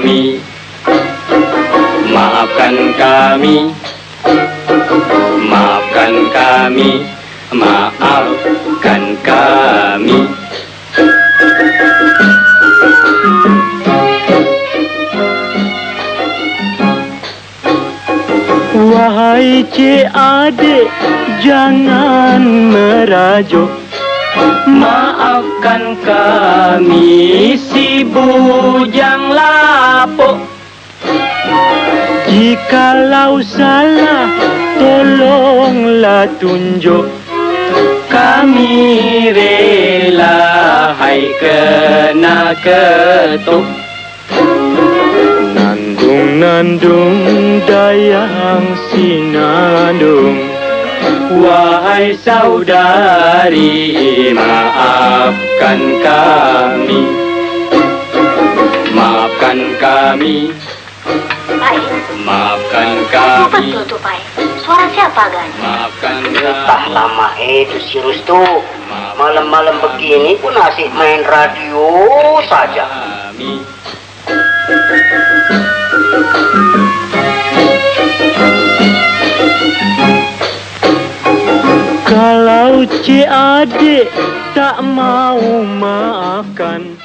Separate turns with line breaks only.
kami, maafkan kami, maafkan kami, maafkan kami. Wahai cik adik, jangan merajuk. Maafkan kami si bujang lapuk. Jikalau salah, tolonglah tunjuk. Kami rela hai kena ketuk. Nandung dayang sinandung, wahai saudari, maafkan kami, maafkan kami, maafkan kami.
Betul tuh, Pak. Suara siapa agaknya?
Maafkan kami.
Entah lama itu si Rustu. Malam-malam begini pun asik main radio saja.
Kami.
Kalau cik adik tak mau maafkan,